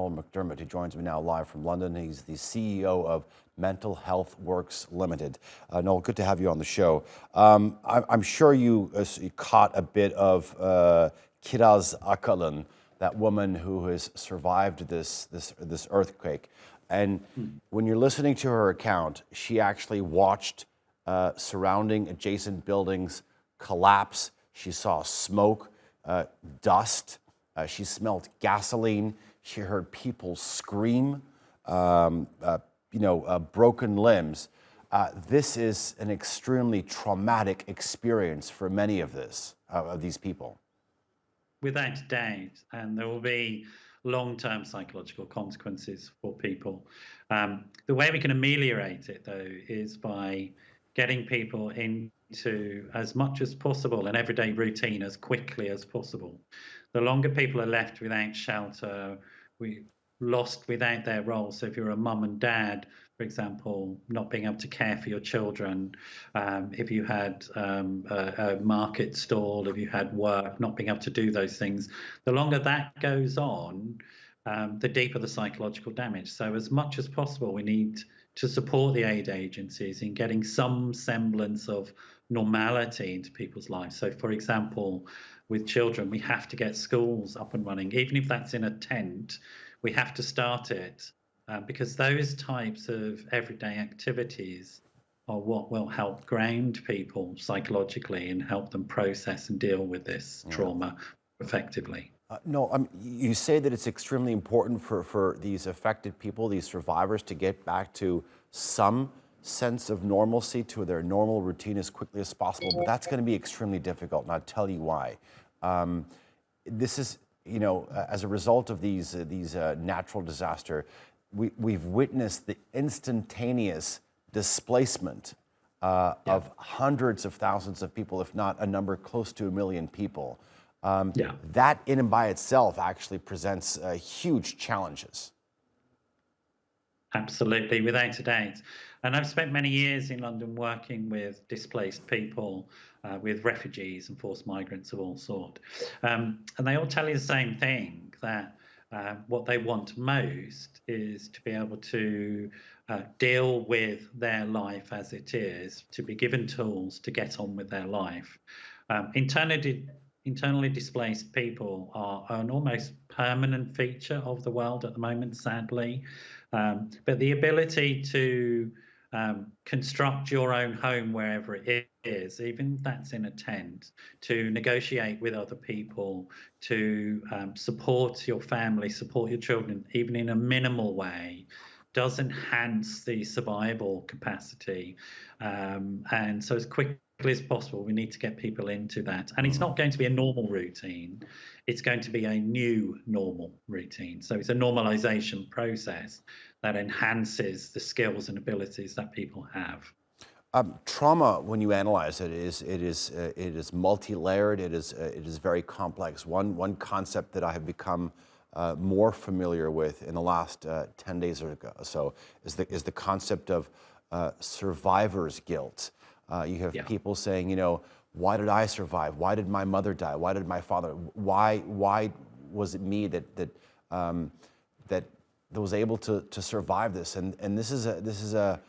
Noel McDermott, who joins me now live from London. He's the CEO of Mental Health Works Ltd. Noel, good to have you on the show. I'm sure you caught a bit of Kiraz Akalın, that woman who has survived this earthquake. And when you're listening to her account, she actually watched surrounding adjacent buildings collapse. She saw smoke, dust. She smelled gasoline. She heard people scream, broken limbs. This is an extremely traumatic experience for many of these people. Without a doubt, and there will be long-term psychological consequences for people. The way we can ameliorate it, though, is by getting people into, as much as possible, an everyday routine as quickly as possible. The longer people are left without shelter, lost without their role. So if you're a mum and dad, for example, not being able to care for your children, if you had a market stall, if you had work, not being able to do those things, the longer that goes on, the deeper the psychological damage. So as much as possible, we need to support the aid agencies in getting some semblance of normality into people's lives. So for example, with children, we have to get schools up and running, even if that's in a tent. We have to start it because those types of everyday activities are what will help ground people psychologically and help them process and deal with this trauma effectively. No, you say that it's extremely important for these affected people, these survivors, to get back to some sense of normalcy, to their normal routine as quickly as possible, but that's going to be extremely difficult, and I'll tell you why. This is, as a result of these natural disaster, we've witnessed the instantaneous displacement of hundreds of thousands of people, if not a number close to 1 million people. That in and by itself actually presents huge challenges. Absolutely, without a doubt. And I've spent many years in London working with displaced people, with refugees and forced migrants of all sorts. And they all tell you the same thing, that what they want most is to be able to deal with their life as it is, to be given tools to get on with their life. Internally displaced people are an almost permanent feature of the world at the moment, sadly. But the ability to construct your own home wherever it is, even if that's in a tent, to negotiate with other people, to support your family, support your children, even in a minimal way, does enhance the survival capacity. And so as quickly as possible, we need to get people into that. And it's not going to be a normal routine. It's going to be a new normal routine. So it's a normalization process that enhances the skills and abilities that people have. Trauma, when you analyze it, is multi-layered. It is very complex. One concept that I have become more familiar with in the last 10 days or so is the concept of survivor's guilt. You have people saying, why did I survive? Why did my mother die? Why did my father? Why was it me that was able to survive this? And this is a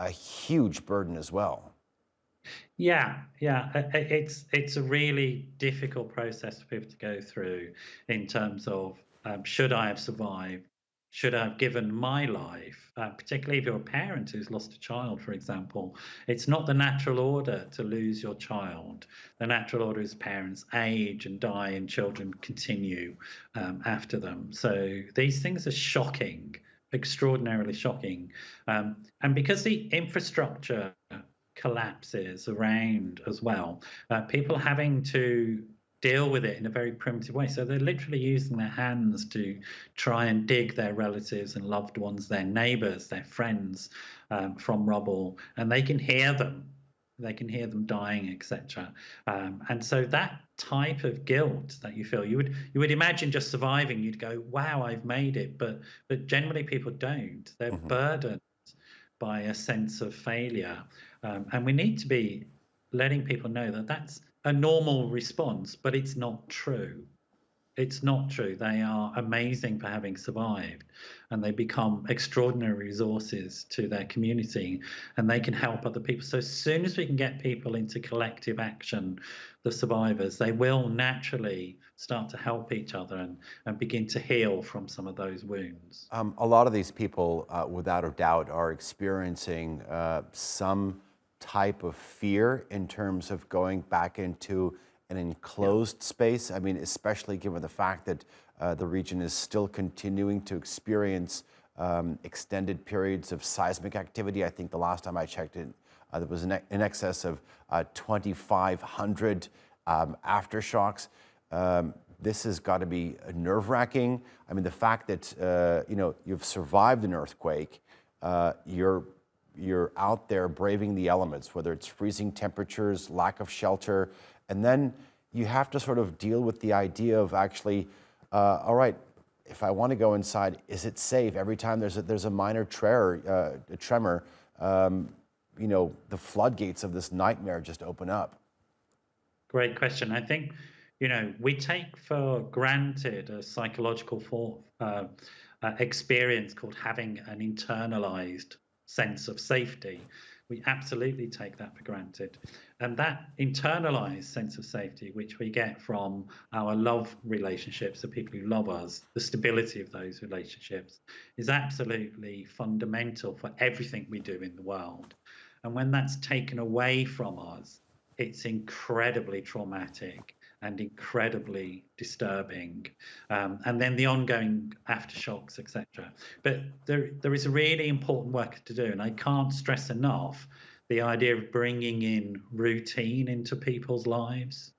huge burden as well. Yeah. It's a really difficult process for people to go through in terms of should I have survived? Should I have given my life? Particularly if you're a parent who's lost a child, for example. It's not the natural order to lose your child. The natural order is parents age and die and children continue after them. So these things are shocking, extraordinarily shocking. And because the infrastructure collapses around as well, people having to deal with it in a very primitive way. So they're literally using their hands to try and dig their relatives and loved ones, their neighbors, their friends from rubble, and they can hear them. They can hear them dying, etc. And so that type of guilt that you feel, you would imagine just surviving, you'd go, wow, I've made it. But generally people don't. They're burdened by a sense of failure. And we need to be letting people know that that's a normal response, but it's not true. It's not true. They are amazing for having survived, and they become extraordinary resources to their community, and they can help other people. So as soon as we can get people into collective action, the survivors, they will naturally start to help each other and begin to heal from some of those wounds. A lot of these people, without a doubt, are experiencing some type of fear in terms of going back into an enclosed space. I mean, especially given the fact that the region is still continuing to experience extended periods of seismic activity. I think the last time I checked it, there was in excess of 2,500 aftershocks. This has got to be nerve-wracking. I mean, the fact that you've survived an earthquake, you're out there braving the elements, whether it's freezing temperatures, lack of shelter, and then you have to sort of deal with the idea of actually, all right, if I want to go inside, is it safe? Every time there's a minor tremor, the floodgates of this nightmare just open up. Great question. I think, we take for granted a psychological experience called having an internalized sense of safety. We absolutely take that for granted. And that internalized sense of safety, which we get from our love relationships, the people who love us, the stability of those relationships, is absolutely fundamental for everything we do in the world. And when that's taken away from us, it's incredibly traumatic and incredibly disturbing, and then the ongoing aftershocks, etc. But there is a really important work to do, and I can't stress enough the idea of bringing in routine into people's lives.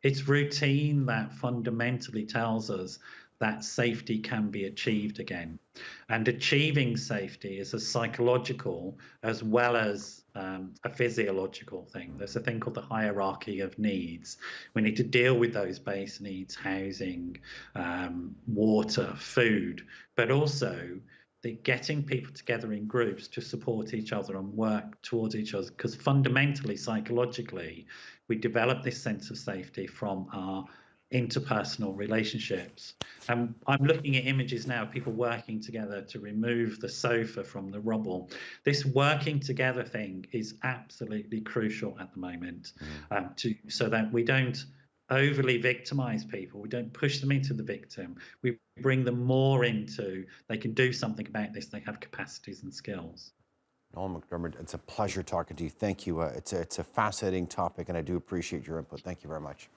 It's routine that fundamentally tells us that safety can be achieved again. And achieving safety is a psychological as well as a physiological thing. There's a thing called the hierarchy of needs. We need to deal with those base needs: housing, water, food, but also getting people together in groups to support each other and work towards each other. Because fundamentally, psychologically, we develop this sense of safety from our interpersonal relationships. I'm looking at images now of people working together to remove the sofa from the rubble. This working together thing is absolutely crucial at the moment, so that we don't overly victimize people. We don't push them into the victim. We bring them more into, they can do something about this. They have capacities and skills. Noel McDermott, it's a pleasure talking to you. Thank you. It's a fascinating topic, and I do appreciate your input. Thank you very much.